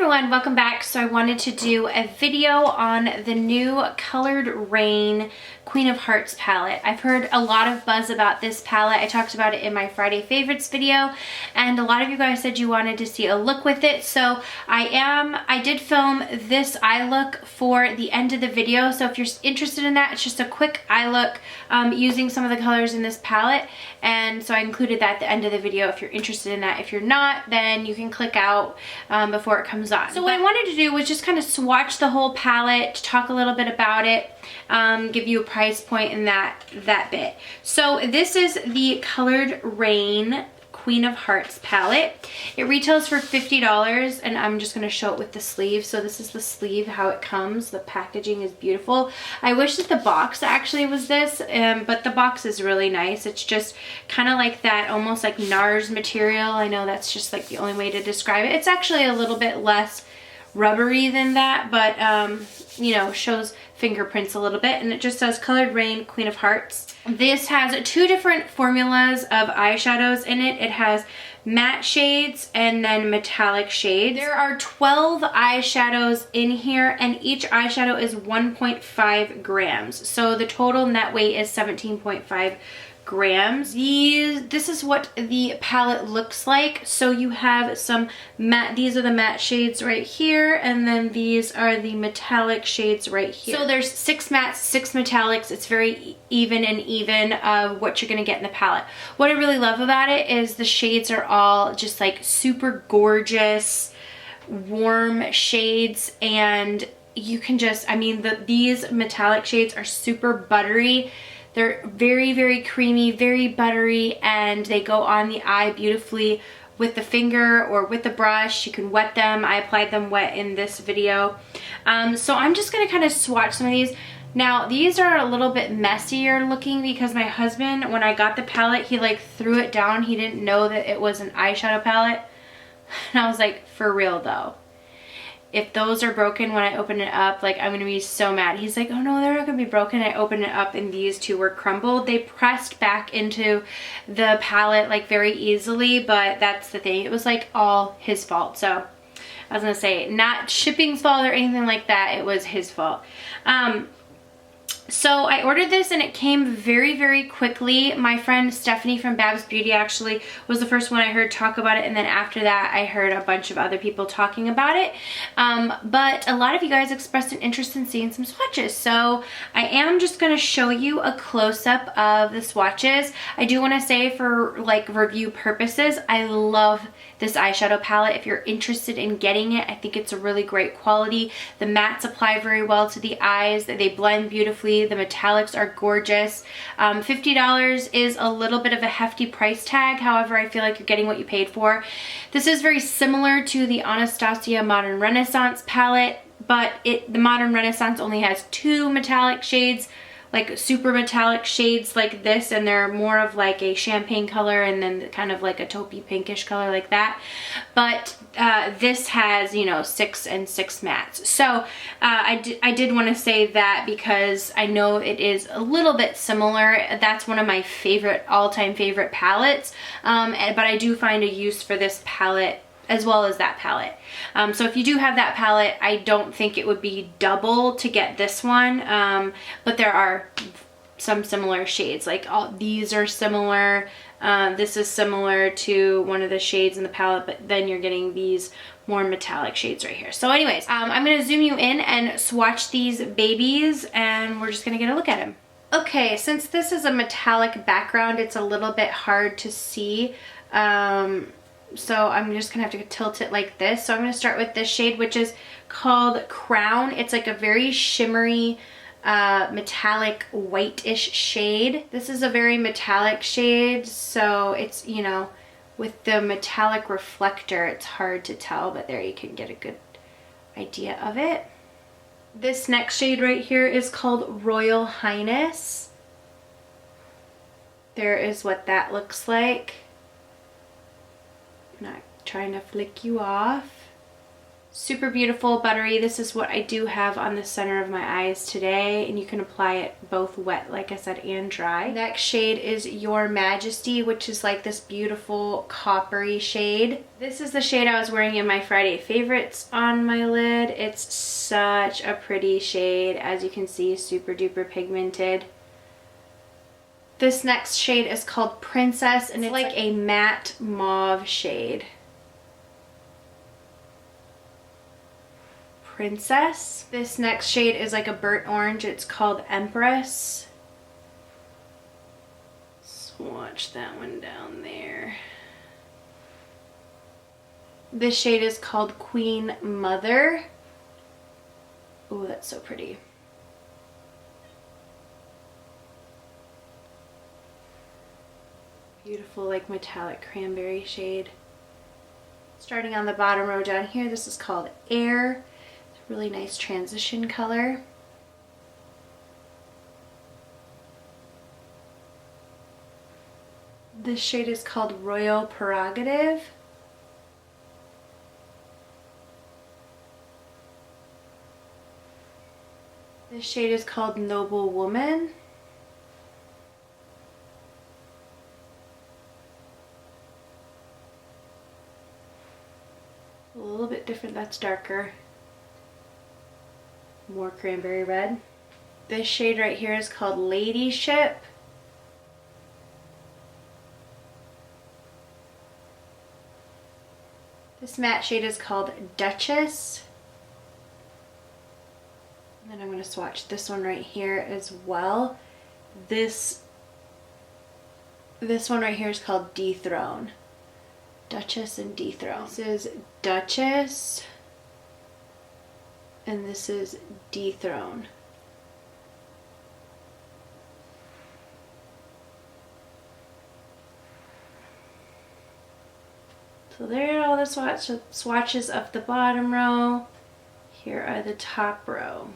everyone, welcome back. So I wanted to do a video on the new Colored Raine Queen of Hearts palette. I've heard a lot of buzz about this palette. I talked about it in my Friday favorites video, and a lot of you guys said you wanted to see a look with it. So I did film this eye look for the end of the video. So if you're interested in that, it's just a quick eye look using some of the colors in this palette. And so I included that at the end of the video if you're interested in that. If you're not, then you can click out before it comes on. So what I wanted to do was just kind of swatch the whole palette, talk a little bit about it, give you a price point in that bit. So this is the Colored Raine Queen of Hearts palette. It retails for $50, and I'm just going to show it with the sleeve. So this is the sleeve, how it comes. The packaging is beautiful. I wish that the box actually was this, but the box is really nice. It's just kind of like that, almost like NARS material. I know that's just like the only way to describe it. It's actually a little bit less rubbery than that, but you know, shows fingerprints a little bit, and it just says Colored Raine Queen of Hearts. This has two different formulas of eyeshadows in it. It has matte shades and then metallic shades. There are 12 eyeshadows in here, and each eyeshadow is 1.5 grams. So the total net weight is 17.5 grams. This is what the palette looks like. So you have some matte, these are the matte shades right here, and then these are the metallic shades right here. So there's 6 mattes, 6 metallics. It's very even and even of what you're gonna get in the palette. What I really love about it is the shades are all just like super gorgeous, warm shades, and you can just, I mean, these metallic shades are super buttery. They're very, very creamy, very buttery, and they go on the eye beautifully with the finger or with the brush. You can wet them. I applied them wet in this video. So I'm just gonna kind of swatch some of these. Now, these are a little bit messier looking because my husband, when I got the palette, he like threw it down. He didn't know that it was an eyeshadow palette. And I was like, for real though. If those are broken when I open it up, like, I'm gonna be so mad. He's like, oh no, they're not gonna be broken. I opened it up and these two were crumbled. They pressed back into the palette like very easily, but that's the thing. It was like all his fault. So I was gonna say, not shipping's fault or anything like that. It was his fault. So I ordered this and it came very, very quickly. My friend Stephanie from Babs Beauty actually was the first one I heard talk about it, and then after that I heard a bunch of other people talking about it. But a lot of you guys expressed an interest in seeing some swatches, so I am just going to show you a close-up of the swatches. I do want to say, for like review purposes, I love this eyeshadow palette. If you're interested in getting it, I think it's a really great quality. The mattes apply very well to the eyes. They blend beautifully. The metallics are gorgeous. $50 is a little bit of a hefty price tag. However, I feel like you're getting what you paid for. This is very similar to the Anastasia Modern Renaissance palette, but the Modern Renaissance only has 2 metallic shades, like super metallic shades like this, and they're more of like a champagne color and then kind of like a taupey pinkish color like that. But this has, you know, 6 and 6 mattes. So I did want to say that because I know it is a little bit similar. That's one of my favorite, all-time favorite palettes, but I do find a use for this palette as well as that palette. So if you do have that palette, I don't think it would be double to get this one, but there are some similar shades. Like these are similar. This is similar to one of the shades in the palette, but then you're getting these more metallic shades right here. So anyways, I'm gonna zoom you in and swatch these babies, and we're just gonna get a look at them. Okay, since this is a metallic background, it's a little bit hard to see. So I'm just gonna have to tilt it like this. So I'm gonna start with this shade, which is called Crown. It's like a very shimmery, metallic whitish shade. This is a very metallic shade, so it's, you know, with the metallic reflector, it's hard to tell, but there you can get a good idea of it. This next shade right here is called Royal Highness. There is what that looks like. Not trying to flick you off. Super beautiful, buttery. This is what I do have on the center of my eyes today, and you can apply it both wet, like I said, and dry. Next shade is Your Majesty, which is like this beautiful coppery shade. This is the shade I was wearing in my Friday favorites on my lid. It's such a pretty shade. As you can see, super duper pigmented. This next shade is called Princess, and it's like a matte mauve shade. Princess. This next shade is like a burnt orange. It's called Empress. Swatch that one down there. This shade is called Queen Mother. Oh, that's so pretty. Beautiful, like metallic cranberry shade. Starting on the bottom row down here, this is called Air. Really nice transition color. This shade is called Royal Prerogative. This shade is called Noble Woman. A little bit different, that's darker. More cranberry red. This shade right here is called Ladyship. This matte shade is called Duchess. And then I'm going to swatch this one right here as well. This one right here is called Dethrone. Duchess and Dethrone. This is Duchess. And this is Dethrone. So there are all the swatches of the bottom row. Here are the top row.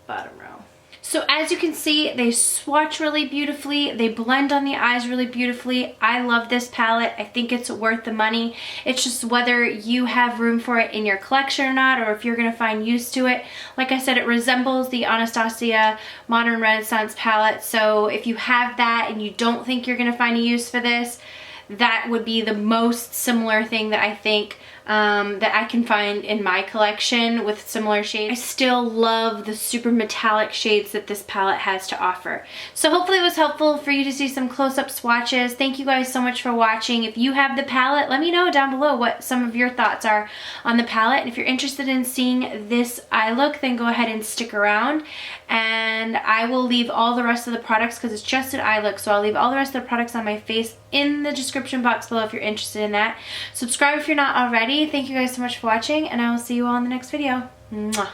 Bottom row. So as you can see, they swatch really beautifully. They blend on the eyes really beautifully. I love this palette. I think it's worth the money. It's just whether you have room for it in your collection or not, or if you're going to find use to it. Like I said, it resembles the Anastasia Modern Renaissance palette. So if you have that and you don't think you're going to find a use for this, that would be the most similar thing that I think that I can find in my collection with similar shades. I still love the super metallic shades that this palette has to offer. So hopefully it was helpful for you to see some close-up swatches. Thank you guys so much for watching. If you have the palette, let me know down below what some of your thoughts are on the palette. And if you're interested in seeing this eye look, then go ahead and stick around. And I will leave all the rest of the products, because it's just an eye look, so I'll leave all the rest of the products on my face in the description box below if you're interested in that. Subscribe if you're not already. Thank you guys so much for watching, and I will see you all in the next video. Mwah.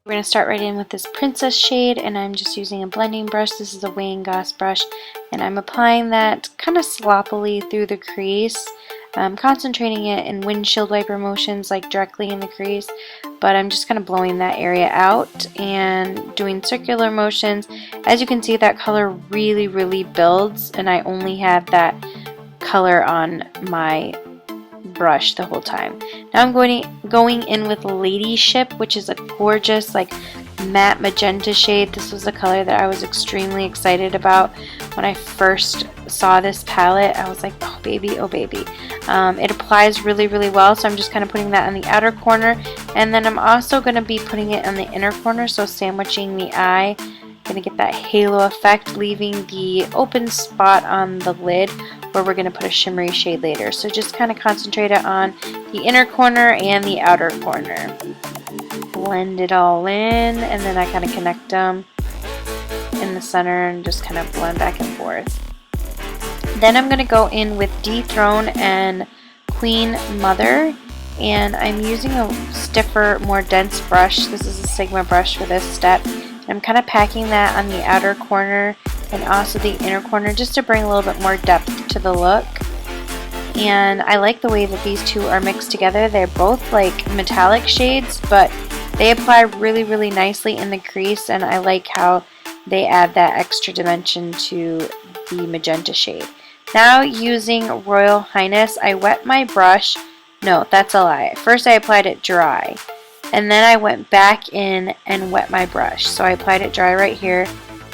We're going to start right in with this Princess shade, and I'm just using a blending brush. This is a Wayne Goss brush, and I'm applying that kind of sloppily through the crease. I'm concentrating it in windshield wiper motions, like directly in the crease, but I'm just kind of blowing that area out and doing circular motions. As you can see, that color really builds, and I only had that color on my brush the whole time. Now I'm going in with Ladyship, which is a gorgeous like matte magenta shade. This was a color that I was extremely excited about when I first saw this palette. I was like, oh baby, oh baby. It applies really well, so I'm just kind of putting that on the outer corner, and then I'm also going to be putting it on the inner corner, so sandwiching the eye. Going to get that halo effect, leaving the open spot on the lid where we're going to put a shimmery shade later. So just kind of concentrate it on the inner corner and the outer corner. Blend it all in, and then I kind of connect them in the center and just kind of blend back and forth. Then I'm going to go in with Dethrone and Queen Mother, and I'm using a stiffer, more dense brush. This is a Sigma brush for this step. I'm kind of packing that on the outer corner and also the inner corner, just to bring a little bit more depth to the look. And I like the way that these two are mixed together. They're both like metallic shades, but they apply really nicely in the crease, and I like how they add that extra dimension to the magenta shade. Now using Royal Highness, I wet my brush No, that's a lie. First I applied it dry, and then I went back in and wet my brush. So I applied it dry right here,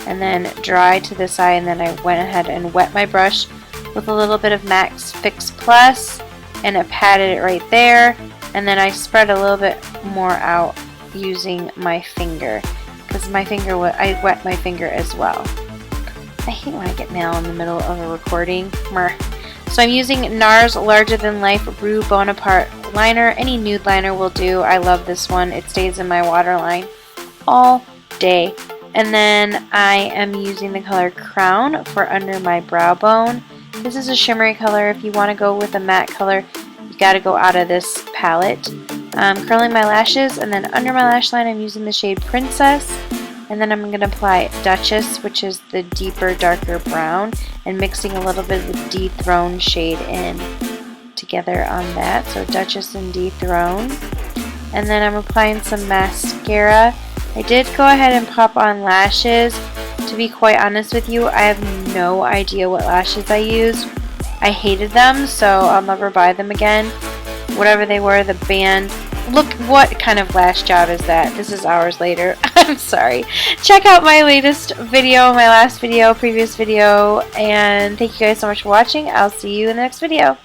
and then dry to this side, and then I went ahead and wet my brush with a little bit of Max Fix Plus, and I patted it right there, and then I spread a little bit more out using my finger, because I wet my finger as well. I hate when I get mail in the middle of a recording. So I'm using NARS Larger Than Life Rue Bonaparte liner. Any nude liner will do. I love this one. It stays in my waterline all day. And then I am using the color Crown for under my brow bone. This is a shimmery color. If you want to go with a matte color, you got to go out of this palette. Curling my lashes, and then under my lash line I'm using the shade Princess. And then I'm going to apply Duchess, which is the deeper, darker brown, and mixing a little bit of the Dethroned shade in together on that. So Duchess and Dethroned. And then I'm applying some mascara. I did go ahead and pop on lashes. To be quite honest with you, I have no idea what lashes I use. I hated them, so I'll never buy them again. Whatever they were, the band. Look, what kind of lash job is that? This is hours later. I'm sorry. Check out my latest video, my last video, previous video, and thank you guys so much for watching. I'll see you in the next video.